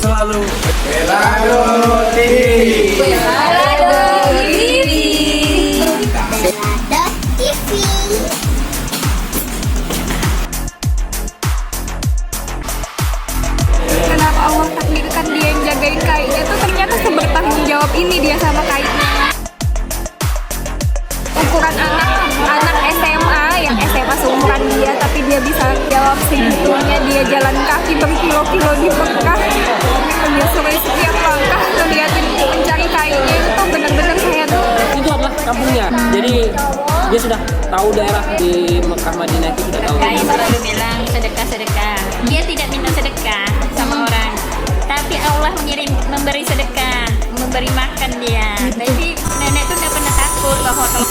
selalu. Belado TV. Belado TV. Belado TV. Kenapa Allah takdirkan dia yang jagain kainnya tuh ternyata sebertanggung jawab ini dia sama kainnya. Ukuran anak SMA yang SMA seumuran dia tapi dia bisa jawab segitunya, dia jalan kaki berkilo-kilo di Mekah menyusuri setiap langkah ngeliatin mencari kainnya, itu tuh benar-benar saya tuh itu adalah kampungnya. Jadi dia sudah tahu daerah di Mekah Madinah itu sudah tahu. Saya selalu bilang sedekah. Dia tidak minta sedekah sama orang, tapi Allah memberi sedekah, memberi makan dia. Jadi nenek tuh nggak pernah takut bahwa kalau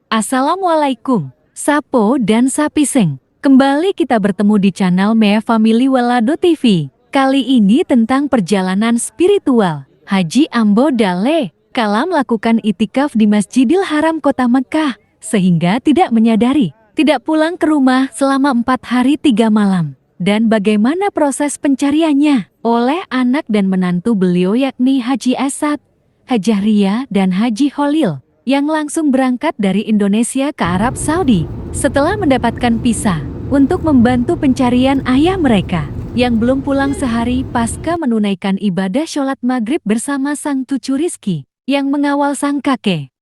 Assalamualaikum, Sapo dan Sapiseng. Kembali kita bertemu di channel Mea Family Welado TV. Kali ini tentang perjalanan spiritual. Haji Ambo Dale kala melakukan itikaf di Masjidil Haram Kota Mekah, sehingga tidak menyadari, tidak pulang ke rumah selama 4 hari 3 malam. Dan bagaimana proses pencariannya oleh anak dan menantu beliau yakni Haji Asad, Hajah Ria, dan Haji Holil, yang langsung berangkat dari Indonesia ke Arab Saudi setelah mendapatkan visa untuk membantu pencarian ayah mereka yang belum pulang sehari pasca menunaikan ibadah sholat maghrib bersama sang cucu Rizki yang mengawal sang kakek.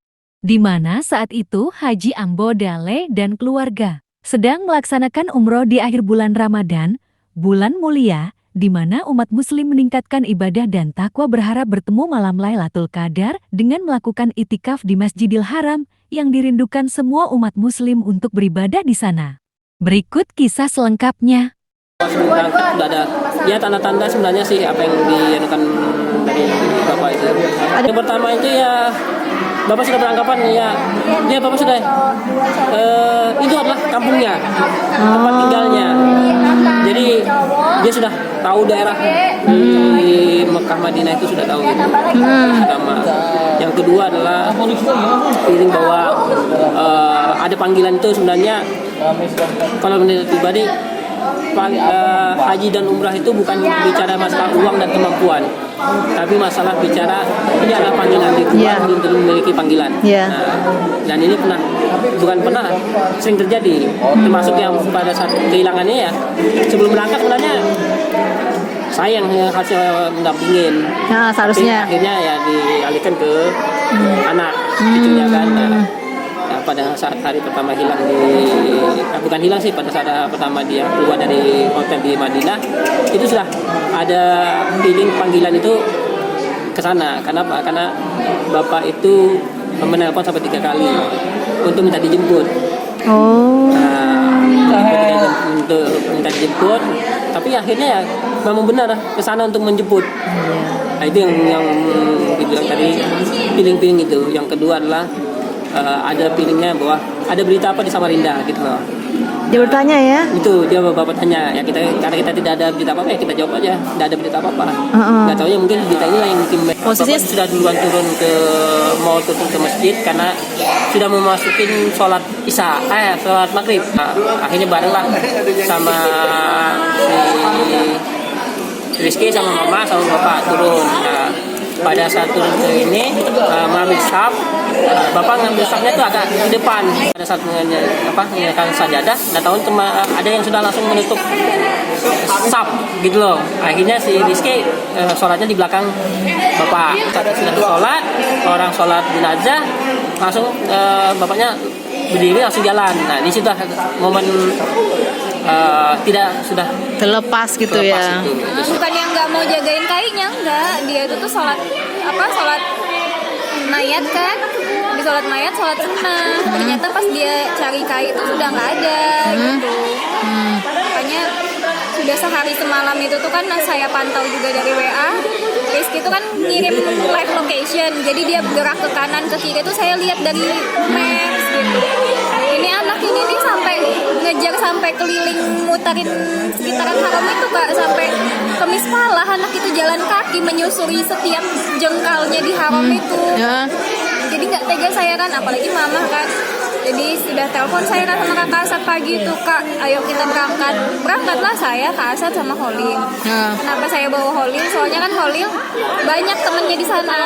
Di mana saat itu Haji Ambo Dale dan keluarga sedang melaksanakan umroh di akhir bulan Ramadan, bulan mulia, di mana umat muslim meningkatkan ibadah dan takwa berharap bertemu malam Lailatul Qadar dengan melakukan itikaf di Masjidil Haram yang dirindukan semua umat muslim untuk beribadah di sana. Berikut kisah selengkapnya. Sebelum berangkat sudah ada ya tanda-tanda sebenarnya sih apa yang dianukan dari Bapak itu. Yang pertama itu ya Bapak sudah beranggapan ya Bapak sudah itu adalah kampungnya, tempat tinggalnya. Jadi dia sudah tahu daerah di Mekah Madinah itu sudah tahu itu. Pertama. Yang kedua adalah feeling bahwa ada panggilan itu sebenarnya kalau menurut pribadi haji dan umrah itu bukan bicara masalah uang dan kemampuan, tapi masalah bicara ini adalah panggilan itu belum tentu memiliki panggilan. Dan ini sering terjadi, termasuk yang pada saat kehilangannya ya sebelum berangkat sebenarnya saya yang hasil mendampingin. Nah, seharusnya akhirnya ya dialihkan ke anak cucunya kan. Pada saat hari pertama hilang bukan hilang sih, pada saat pertama dia keluar dari hotel di Madinah itu sudah ada feeling panggilan itu ke sana. Kenapa? Karena bapak itu menelpon sampai 3 kali untuk minta dijemput. Untuk minta dijemput, tapi akhirnya ya memang benar ke sana untuk menjemput. Nah, itu yang dibilang tadi feeling itu. Yang kedua adalah ada feelingnya bahwa ada berita apa di Samarinda gitu loh. dia bertanya ya. Itu dia bapak tanya ya, karena kita tidak ada berita apa-apa ya kita jawab aja tidak ada berita apa-apa. Nggak tahu ya mungkin berita inilah yang bikin posisinya sudah duluan turun ke masjid karena sudah memasukin sholat sholat maghrib. Akhirnya bareng lah sama si Rizky sama mama sama bapak turun. Pada saat turun ke ini mengambil saf, bapak ngambil safnya itu agak di depan. Pada saat mengenakan sajadah, nggak tahu cuma ada yang sudah langsung menutup saf gitu loh. Akhirnya si Rizky sholatnya di belakang bapak. Saat sudah sholat, orang sholat jenazah langsung bapaknya berdiri langsung jalan. Nah di situ momen sudah Terlepas gitu ya. Itu. bukan yang nggak mau jagain kainnya, enggak, dia itu tuh sholat mayat kan, di sholat mayat sholat sunnah, ternyata pas dia cari kai itu sudah nggak ada gitu. Makanya sudah sehari semalam itu tuh kan saya pantau juga dari WA, Rizky itu kan ngirim live location, jadi dia bergerak ke kanan ke kiri itu saya lihat dari maps gitu. Ini anak ini sampai ngejar sampai keliling muterin sekitaran haram itu Kak, sampai kemis pala anak itu jalan kaki menyusuri setiap jengkalnya di haram itu. Ya. Jadi nggak tega saya kan, apalagi mama kan. Jadi sudah telepon saya kan sama kakak Asad pagi itu, Kak, ayo kita berangkat. Berangkatlah saya, Kak Asad sama Holil. Kenapa saya bawa Holil? Soalnya kan Holil banyak temennya di sana.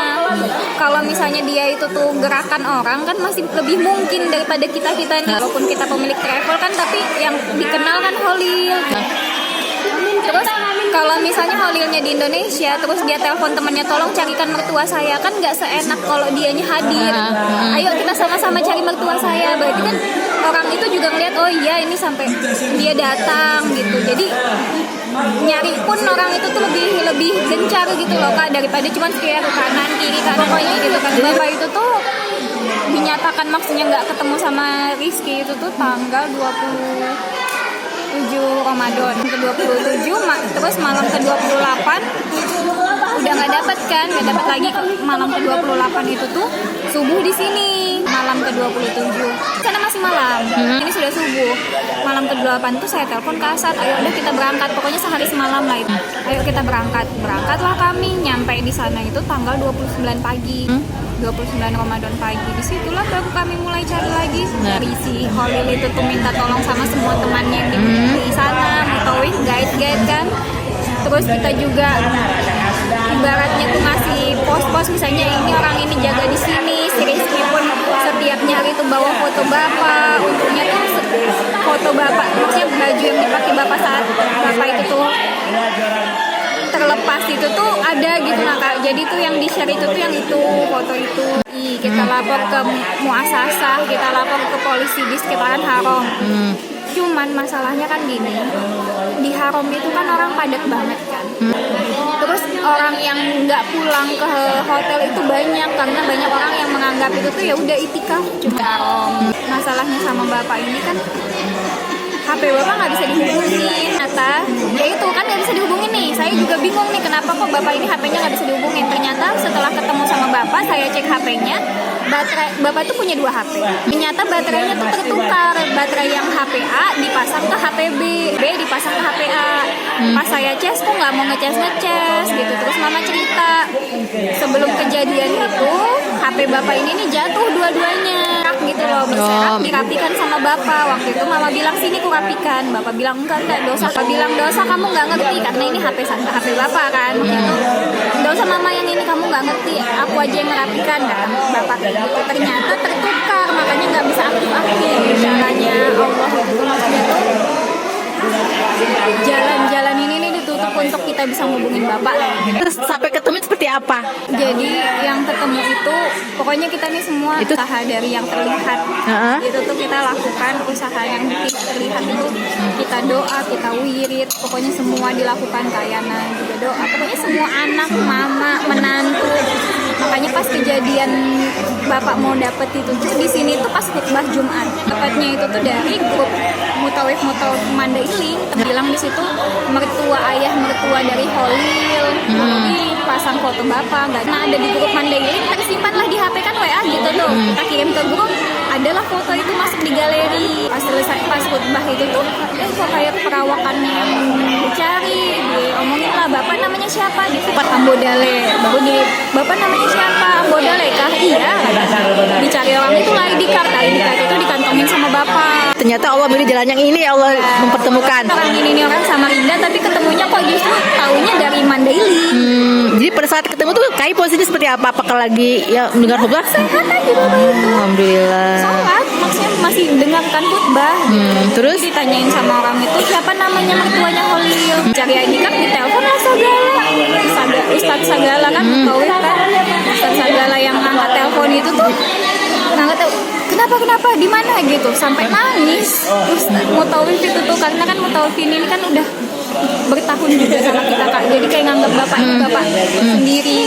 Kalau misalnya dia itu tuh gerakan orang kan masih lebih mungkin daripada kita nih. Walaupun kita pemilik travel kan, tapi yang dikenal kan Holil. Terus kalau misalnya Holilnya di Indonesia, terus dia telepon temannya tolong carikan mertua saya, kan nggak seenak kalau dianya hadir. Ayo kita sama-sama cari mertua saya. Berarti kan orang itu juga ngeliat, oh iya ini sampai dia datang gitu. Jadi nyari pun orang itu tuh lebih gencar gitu loh Kak, daripada cuma sekedar ke kanan kiri kan pokoknya gitu kan. Bapak itu tuh dinyatakan maksudnya nggak ketemu sama Rizky itu tuh tanggal 27 Ramadan ke 27, terus malam ke 28 udah nggak dapat lagi. Malam ke 28 itu tuh subuh di sini, malam ke 27 karena masih malam, ini sudah subuh. Malam ke 28 tuh saya telepon ke Asad, ayo udah kita berangkat, pokoknya sehari semalam lah itu. Ayo kita berangkatlah kami. Nyampe di sana itu tanggal 29 pagi, 29 Ramadan pagi. Disitulah baru kami mulai cari lagi. Dari si Holil itu tuh minta tolong sama semua temannya yang di sana, mutawif, guide kan. Terus kita juga ibaratnya tuh ngasih pos-pos, misalnya ini orang ini jaga di sini. Si Rizky pun setiap nyari tuh bawa foto bapak. Untungnya tuh foto bapak, maksudnya baju yang dipakai bapak saat bapak itu tuh terlepas itu tuh ada gitu lah Kak. Jadi tuh yang di-share itu tuh yang itu, foto itu. Kita lapor ke muasasah, kita lapor ke polisi di sekitaran haram. Cuman masalahnya kan gini, di haram itu kan orang padat banget kan. Terus orang yang nggak pulang ke hotel itu banyak, karena banyak orang yang menganggap itu tuh ya udah itikaf cuma haram. Masalahnya sama bapak ini kan HP bapak nggak bisa dihubungin. Ternyata ya itu kan nggak bisa dihubungin nih. Saya juga bingung nih kenapa kok bapak ini HP-nya nggak bisa dihubungin. Ternyata setelah ketemu sama bapak, saya cek HP-nya, bapak tuh punya 2 HP. Ternyata baterainya tuh tertukar. Baterai yang HP A dipasang ke HP B dipasang ke HP A. Pas saya cas kok nggak mau ngecas gitu. Terus mama cerita sebelum kejadian itu HP bapak ini nih jatuh dua-duanya gitu loh, berserak dirapikan sama bapak. Waktu itu mama bilang sini ku rapikan, bapak bilang enggak dosa. Bapak bilang dosa, kamu nggak ngerti karena ini HP bapak kan gitu. Dosa mama yang ini kamu nggak ngerti, aku aja yang merapikan kan bapak gitu. Ternyata tertukar, makanya nggak bisa aktif caranya Allah gitu. Maksudnya tuh jalan-jalan ini nih ditutup untuk kita bisa ngubungin bapak. Terus sampai ketemu seperti apa? Jadi yang ketemu itu pokoknya kita nih semua itu usaha dari yang terlihat. Itu tuh kita lakukan usaha yang terlihat itu, kita doa, kita wirid, pokoknya semua dilakukan. Kayana juga doa, pokoknya semua anak, mama, menantu. Makanya pas kejadian bapak mau dapet itu tuh di sini tuh pas khutbah Jumat. Dapatnya itu tuh dari grup mutawif Mandailing. Bilang di situ ayah mertua dari Holil. Pasang foto bapak. Nah ada di grup Mandailing, tersimpan lah di HP kan WA gitu tuh. Kita kirim ke grup, adalah foto itu masuk di galeri. Pas selesai pas khutbah itu tuh, kok kayak perawakannya yang dicari. Diomongin lah, bapak namanya siapa? Di Ambodale. Baru di bapak namanya siapa? Ambodale kah? Iya. Dicari orang itu lah ID card itu dikantongin sama bapak. Ternyata Allah milih jalan yang ini, ya Allah mempertemukan. Orang ini orang Samarinda, tapi ketemunya kok justru taunya dari Mandailing. Jadi pada saat ketemu tuh Kai posisinya seperti apa? Apakah lagi ya mendengar khutbah? Sehat aja bapak itu. Alhamdulillah. Sholat, maksudnya masih dengarkan khutbah. Terus ditanyain sama orang itu siapa namanya mertuanya Holil. Cari ID card, ditelepon lah Sagala. Ustadz Sagala kan, tahu kan? Ustadz Sagala yang ngangkat telepon itu tuh ngangkat telepon. Kenapa di mana gitu sampai nangis. Terus mutawif itu tuh karena kan mutawif ini kan udah bertahun juga sama kita Kak, jadi kayak nganggap bapak itu bapak sendiri.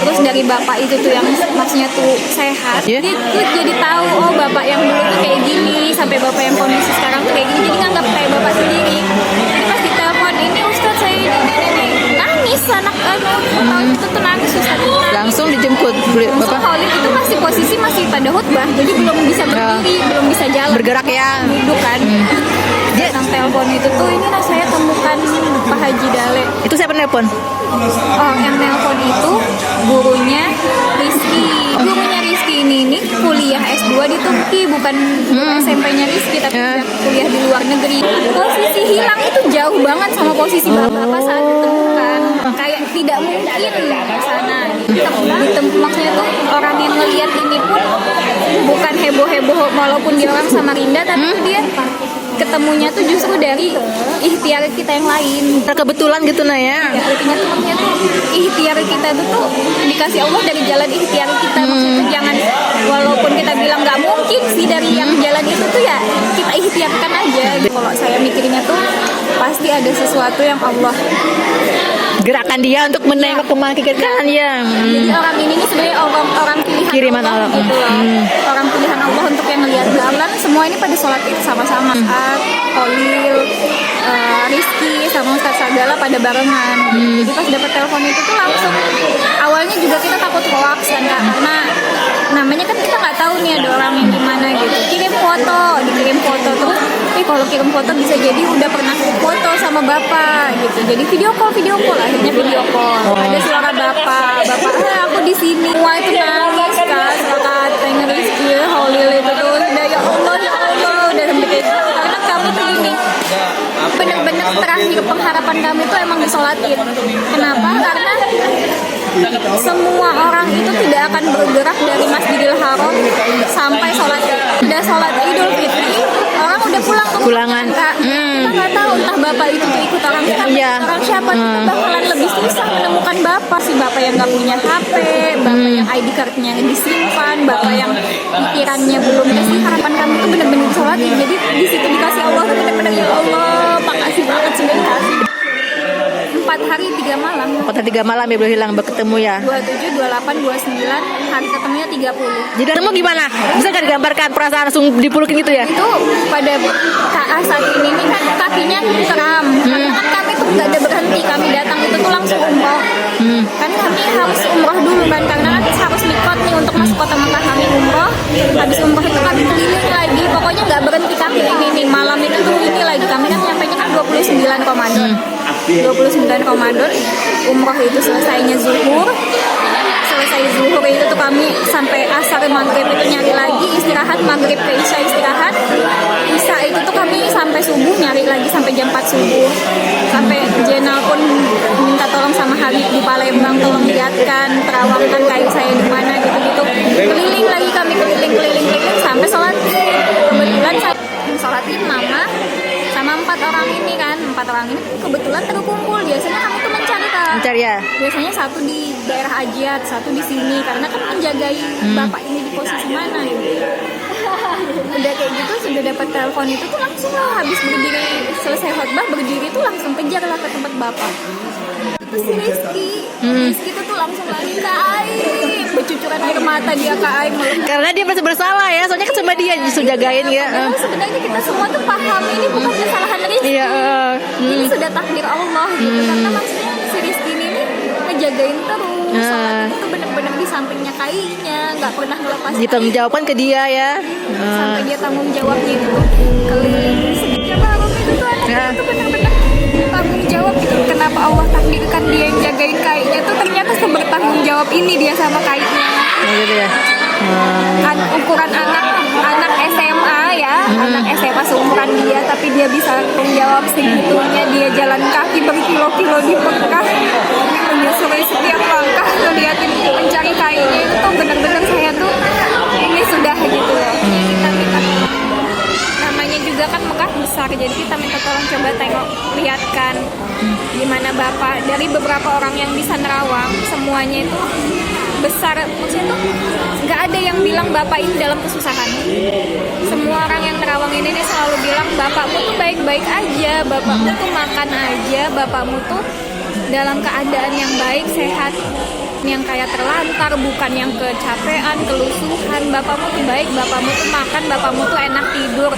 Terus dari bapak itu tuh yang maksudnya tuh sehat, dia tuh jadi tahu oh bapak yang dulu tuh kayak gini, sampai bapak yang kondisi sekarang tuh kayak gini, jadi nganggap kayak bapak sendiri. Jadi pas ditelepon ini Ustadz saya ini nangis anak tahun itu tuh nangis susah tenang. Langsung dijemput Langsung Bapak Khalid itu masih posisi masih pada khutbah, jadi belum bisa berdiri, belum bisa jalan, bergerak ya. duduk kan. Dia yang telepon itu tuh, ini lah saya temukan Pak Haji Dale. Itu siapa nelpon? Oh, yang nelpon itu gurunya Rizky. Gurunya Rizky ini kuliah S2 di Turki, bukan SMP-nya Rizky, tapi dia kuliah di luar negeri. Posisi hilang itu jauh banget sama posisi bapak saat ditemukan. Kayak tidak mungkin ke sana. Maksudnya tuh orang yang ngelihat ini pun bukan heboh-heboh walaupun dia orang Samarinda, tapi dia ketemunya tuh justru dari ikhtiar kita yang lain. Kebetulan gitu nah ya. Ya, artinya tuh maksudnya tuh ikhtiar kita tuh dikasih Allah dari jalan ikhtiar kita. Maksudnya tuh jangan, walaupun kita bilang nggak mungkin sih dari yang jalan itu tuh, ya kita ikhtiarkan aja. Kalau saya mikirnya tuh pasti ada sesuatu yang Allah Gerakan dia untuk menengok kematian ya. Jadi orang ini nih sebenarnya orang pilihan Kiriman Allah. gitu loh. Orang pilihan Allah untuk yang ngelihat bulan. Semua ini pada sholat itu sama-sama. Khalil, Rizky sama Ustaz Sagala pada barengan. Jadi pas dapat telepon itu tuh langsung, awalnya juga kita takut hoax kan, karena namanya kan kita nggak tahu nih ada orang yang gimana gitu. Dikirim foto terus, kalau kirim foto bisa jadi udah pernah foto sama bapak gitu. Jadi video call akhirnya video call. Ada suara bapak, aku di sini. Wah itu nangis kan, katanya Rizky, Khalil itu tuh udah ya Allah udah sampai kayak gitu. Karena kami tuh gini, bener-bener terakhir pengharapan kami tuh emang disolatin. Kenapa? Karena semua orang itu tidak akan bergerak dari Masjidil Haram sampai sholat. Udah sholat Idul Fitri, orang udah pulang ke Pulangan. Kak. Kita nggak tahu entah bapak itu tuh ikut orang siapa, orang siapa. Kita bakalan lebih susah menemukan bapak. Si bapak yang nggak punya HP, bapak yang ID cardnya disimpan, bapak yang pikirannya belum kasih. Harapan kami tuh bener-bener sholatin. Jadi di situ dikasih Allah tuh bener-bener ya Allah, makasih banget sudah dikasih. 4 hari 3 malam. 4 hari 3 malam ya belum hilang bertemu ya. 27, 28, 29, hari ketemunya 30. Jadi kamu gimana? Bisa nggak digambarkan perasaan langsung dipelukin gitu ya? Itu pada saat ini nih kan kakinya kram. Karena kan kami tuh nggak ada berhenti, kami datang itu tuh langsung umroh. Kan kami harus umroh dulu kan, karena kan harus mikot nih untuk masuk kota Mekah. Kami umroh, habis umroh itu kami keliling lagi. Pokoknya nggak berhenti kami ini nih, malam itu tuh ini lagi. Kami kan nyampainya kan 29 Ramadan. 29 Ramadan, umroh itu selesainya zuhur. Selesai zuhur itu tuh kami sampai asar maghrib itu nyari lagi, istirahat maghrib ke isya istirahat. Isya itu tuh kami sampai subuh nyari lagi sampai jam 4 subuh. Sampai Jenal pun minta tolong sama Habib di Palembang, tolong lihatkan, terawangkan kain saya di mana gitu-gitu. Keliling lagi kami keliling sampai sholat. Kebetulan saya sholatin mama sama 4 orang ini kan. 4 orang ini kebetulan terkumpul. Biasanya kami tuh mencari ya. Biasanya satu di daerah Ajiat, satu di sini, karena kan menjagai bapak ini di posisi mana gitu. Udah kayak gitu, sudah dapat telepon itu tuh langsung lah, habis berdiri selesai khutbah berdiri tuh langsung kejar lah ke tempat bapak. Itu si Rizky itu tuh langsung lari ke air, bercucuran air mata dia ke air. Karena dia merasa bersalah ya, soalnya kan sama dia justru jagain ya. Sebenarnya kita semua tuh paham ini bukan kesalahan Rizky. Iya. Ini sudah takdir Allah gitu, karena maksudnya si Rizky ini ngejagain terus. Sholat itu benar-benar di sampingnya kainya, nggak pernah ngelepas. Ditanggung jawabkan ke dia ya. Sampai dia tanggung jawabnya itu keliling sedikit harum itu tuh itu benar-benar tanggung jawab gitu. Kenapa Allah takdirkan dia yang jagain kainnya tuh, ternyata sebertanggung jawab ini dia sama kainnya. Gitu ya. Kan ukuran anak SMA ya, anak SMA seumuran dia, tapi dia bisa menjawab segitunya. Dia jalan kaki berkilo-kilo di Mekah, menyusuri setiap langkah, ngeliatin mencari kainnya itu tuh benar-benar saya tuh ini sudah gitu ya. Kita minta namanya juga kan Mekah besar, jadi kita minta tolong coba tengok, lihatkan gimana bapak. Dari beberapa orang yang bisa nerawang, semuanya itu besar, maksudnya tuh nggak ada yang bilang bapak ini dalam kesusahan. Semua orang yang nerawang ini selalu bilang bapakmu tuh baik-baik aja, bapakmu tuh makan aja, bapakmu tuh dalam keadaan yang baik, sehat, yang kayak terlantar, bukan yang kecapean, kelusuhan. Bapakmu tuh baik, bapakmu tuh makan, bapakmu tuh enak tidur.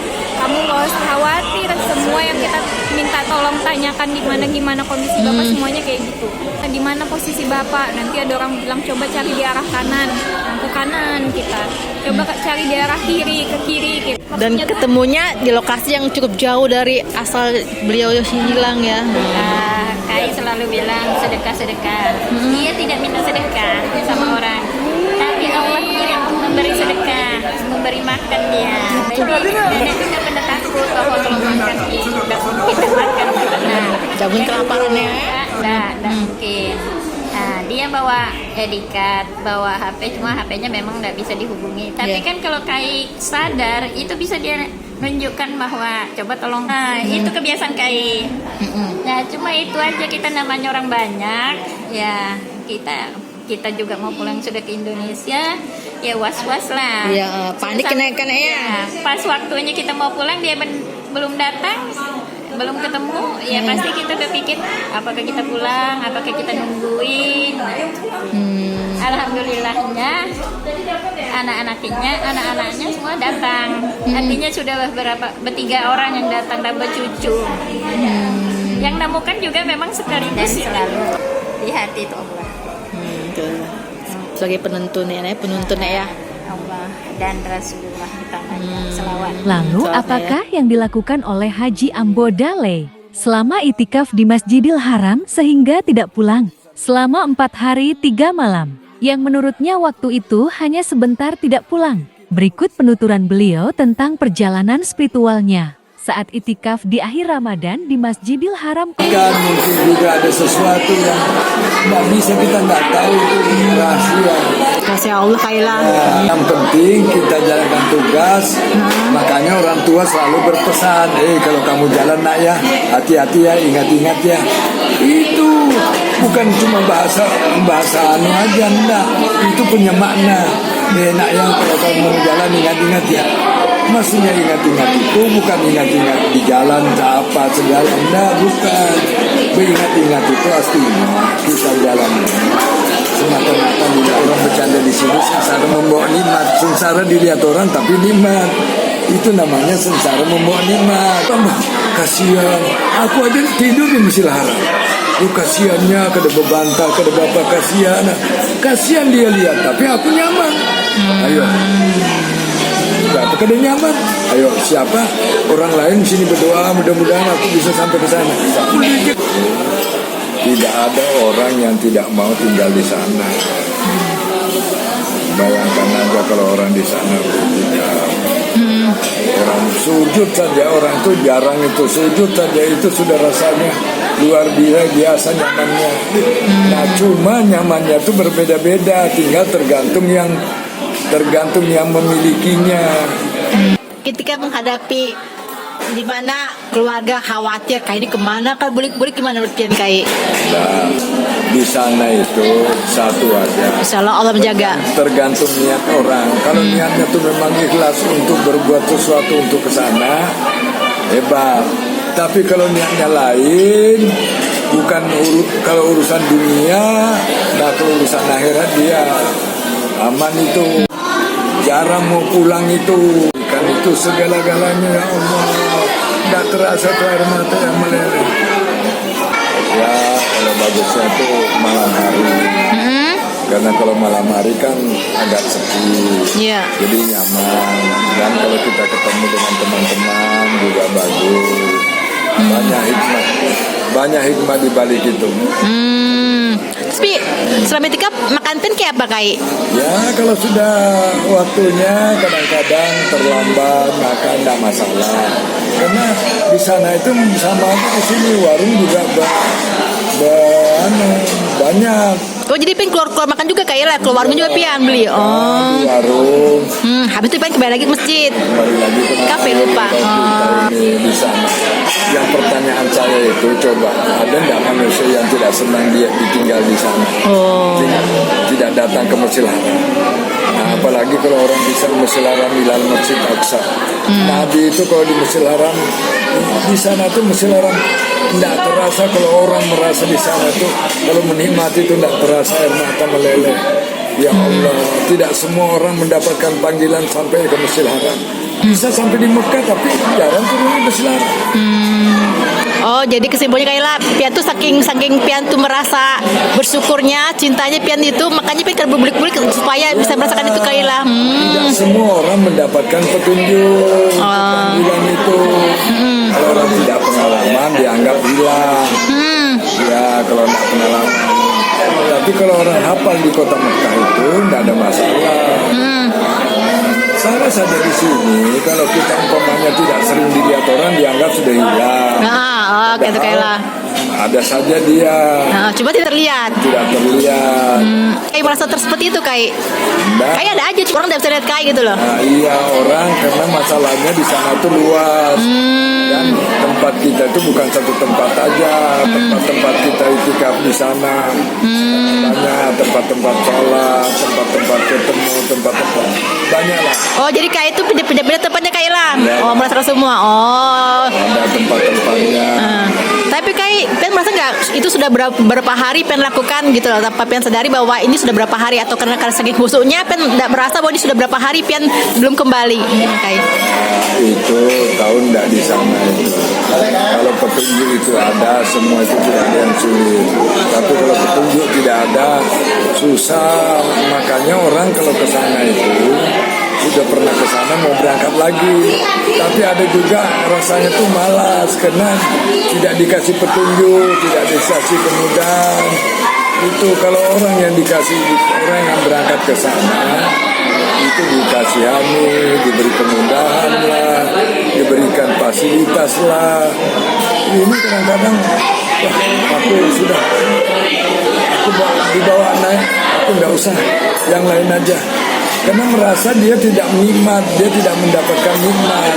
kamu nggak usah khawatir, semua yang kita minta tolong tanyakan gimana kondisi bapak semuanya kayak gitu. Di mana posisi bapak, nanti ada orang bilang coba cari di arah kanan, ke kanan kita coba cari di arah kiri, ke kiri gitu. Dan Maksudnya ketemunya di lokasi yang cukup jauh dari asal beliau hilang ya. Kai selalu bilang sedekah. Dia tidak minta sedekah sama orang, tapi Allah memberi sedekah, memberi makan dia. Jadi nenek itu nggak pernah takut bahwa kalau makan kita makan. Nah, Jamin kelaparannya. Nggak mungkin. Nah, dia bawa edikat, bawa HP, cuma HP-nya memang nggak bisa dihubungi. Tapi kan kalau Kai sadar, itu bisa dia menunjukkan bahwa coba tolong. Nah, itu kebiasaan Kai. Ya, cuma itu aja, kita namanya orang banyak. Ya, kita juga mau pulang sudah ke Indonesia. Ya was-was lah. Ya, panik kenaikan ya. Ya, pas waktunya kita mau pulang dia belum datang. Belum ketemu, ya pasti kita udah pikir apakah kita pulang, apakah kita nungguin. Alhamdulillahnya anak-anaknya semua datang. Artinya sudah bertiga orang yang datang dan bercucu. Yang nemukan juga memang sekaligus selalu di hati itu Allah. Sebagai penuntunnya ya. Allah dan Rasulullah kita selawat. Lalu apakah yang dilakukan oleh Haji Ambo Dale selama itikaf di Masjidil Haram sehingga tidak pulang selama 4 hari 3 malam? Yang menurutnya waktu itu hanya sebentar tidak pulang. Berikut penuturan beliau tentang perjalanan spiritualnya saat itikaf di akhir Ramadan di Masjidil Haram. Kan mungkin juga ada sesuatu yang nggak bisa kita nggak tahu, itu rahasia. Kasih Allah Kaila. Yang penting kita jalankan tugas. Makanya orang tua selalu berpesan, kalau kamu jalan nak ya, hati-hati ya, ingat-ingat ya. Itu bukan cuma bahasa anu aja, enggak. Itu punya makna. Nak yang kalau kamu mau jalan ingat-ingat ya. Maksudnya ingat-ingat itu bukan ingat-ingat di jalan apa segala, enggak, bukan. Ingat-ingat itu aslinya kita jalan semata-mata dilihat orang bercanda di sini, sengsara membawa nikmat. Sengsara dilihat orang tapi nikmat, itu namanya sengsara membawa nikmat. Kasihan, aku aja tidur di Masjidil Haram. Kasihannya kada bebantah, kada bapak kasihan dia lihat, tapi aku nyaman. Ayo. Apa kada nyaman? Ayo, siapa orang lain di sini berdoa mudah-mudahan aku bisa sampai ke sana. Tidak ada orang yang tidak mau tinggal di sana. Bayangkan aja kalau orang di sana orang sujud saja, orang tuh jarang itu sujud saja itu sudah rasanya luar biasa nyamannya. Nah, cuma nyamannya tuh berbeda-beda, tinggal tergantung yang memilikinya. Ketika menghadapi di mana keluarga khawatir kayak ini kemana kan bulik-bulik gimana menurut Kai? Nah, di sana itu satu aja. Insyaallah Allah menjaga. Tergantung niat orang. Kalau niatnya tuh memang ikhlas untuk berbuat sesuatu untuk ke sana, hebat. Tapi kalau niatnya lain, bukan kalau urusan dunia, nah kalau urusan akhirat dia aman itu. Jarang mau pulang itu. Kan itu segala-galanya ya Allah. Nggak terasa tuh air mata yang meleleh. Ya kalau bagusnya tuh malam hari. Karena kalau malam hari kan agak sepi. Jadi nyaman. Dan kalau kita ketemu dengan teman-teman juga bagus. Banyak hikmah di balik itu. Tapi selama itikaf makan kayak apa Kai? Ya kalau sudah waktunya kadang-kadang terlambat makan tidak masalah. Karena di sana itu sama di sini warung juga banyak. Oh jadi pengen keluar makan juga Kai lah, keluar warung juga pian beli. Oh. Di warung. Habis itu pengen kembali lagi ke masjid. Kembali lagi ke kafe lupa. Di sana. Yang pertanyaan saya itu coba ada nggak manusia yang tidak senang dia ditinggal di sana? Tidak datang ke Masjidil Haram. Nah, apalagi kalau orang bisa Masjidil Haram ilal Masjid Aqsa. Nabi itu kalau di Masjidil Haram di sana tuh Masjidil Haram tidak terasa, kalau orang merasa di sana tuh kalau menikmati itu tidak terasa air mata meleleh. Ya Allah, tidak semua orang mendapatkan panggilan sampai ke Masjidil Haram. Bisa sampai di Mekah tapi jarang turun di Masjidil Haram. Oh, jadi kesimpulannya Kaila, pian tuh saking pian tuh merasa bersyukurnya, cintanya pian itu, makanya pian berbulik-bulik supaya bisa merasakan itu Kaila. Tidak semua orang mendapatkan petunjuk panggilan itu. Kalau orang tidak pengalaman dianggap hilang. Ya, kalau tidak pengalaman. Tapi kalau orang hafal di kota Mekah itu tidak ada masalah. Sama saja di sini, kalau kita umpamanya tidak sering dilihat orang dianggap sudah hilang. Gitu Kaila. Ada saja dia Cuma tidak terlihat. tidak terlihat. Kayak merasa seperti itu kayak. Nah, Kayak ada aja, cuma orang tidak bisa lihat kayak gitu loh. nah, iya orang karena masalahnya di sana tuh luas dan tempat kita itu bukan satu tempat aja. Tempat-tempat kita itikaf di sana banyak tempat-tempat sholat, tempat-tempat ketemu, tempat-tempat banyak lah. Oh, jadi kayak itu beda-beda tempatnya Kaila. Ya. Oh, merasakan semua. Oh. Ada tempat-tempatnya. Tapi kayak Pen merasa nggak itu sudah berapa hari Pen lakukan gitu loh, tanpa Pen sadari bahwa ini sudah berapa hari, atau karena saking khusyuknya Pen tidak merasa bahwa ini sudah berapa hari Pen belum kembali kayak. Itu tahun tidak di sana itu. Kalau petunjuk itu ada, semua itu tidak ada yang sulit. Tapi kalau petunjuk tidak ada, susah. Makanya orang kalau ke sana itu sudah pernah ke sana mau berangkat lagi, tapi ada juga rasanya tuh malas karena tidak dikasih petunjuk, tidak dikasih kemudahan. Itu kalau orang yang dikasih, orang yang berangkat ke sana itu dikasihani, diberi kemudahan lah, diberikan fasilitas lah. Ini kadang-kadang aku dibawa naik, aku nggak usah, yang lain aja. Karena merasa dia tidak nikmat, dia tidak mendapatkan nikmat.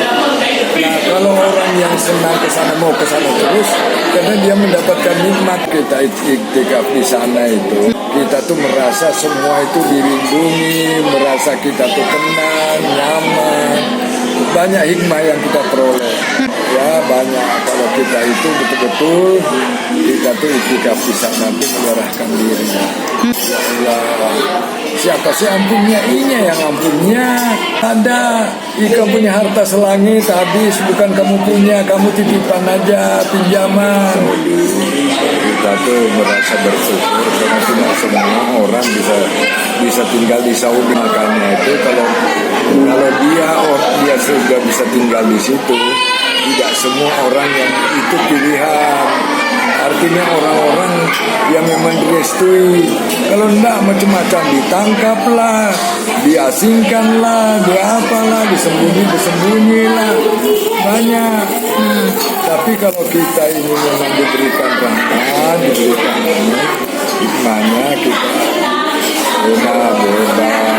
Nah, kalau orang yang senang ke sana mau ke sana terus, karena dia mendapatkan nikmat, kita iktikaf di sana itu, kita tuh merasa semua itu dilindungi, merasa kita tuh tenang, nyaman. Banyak hikmah yang kita peroleh. Ya banyak. Kalau kita itu betul-betul kita tuh iktikaf di sana tuh menyerahkan diri. Ya Allah, siapa sih ampunnya? Inya yang ampunnya. Ada, ikan punya harta selangit habis, bukan kamu punya, kamu titipan aja, pinjaman. Kita tuh merasa bersyukur karena tidak semua orang bisa tinggal di Saudi. Makanya itu kalau dia sudah bisa tinggal di situ, tidak semua orang yang itu pilihan. Artinya orang-orang yang memang direstui. Kalau enggak macam-macam, ditangkap lah, diasingkan lah, diapalah, disembunyi lah, banyak. Tapi kalau kita ini memang diberikan rahmat, diberikan hikmahnya, kita bebas.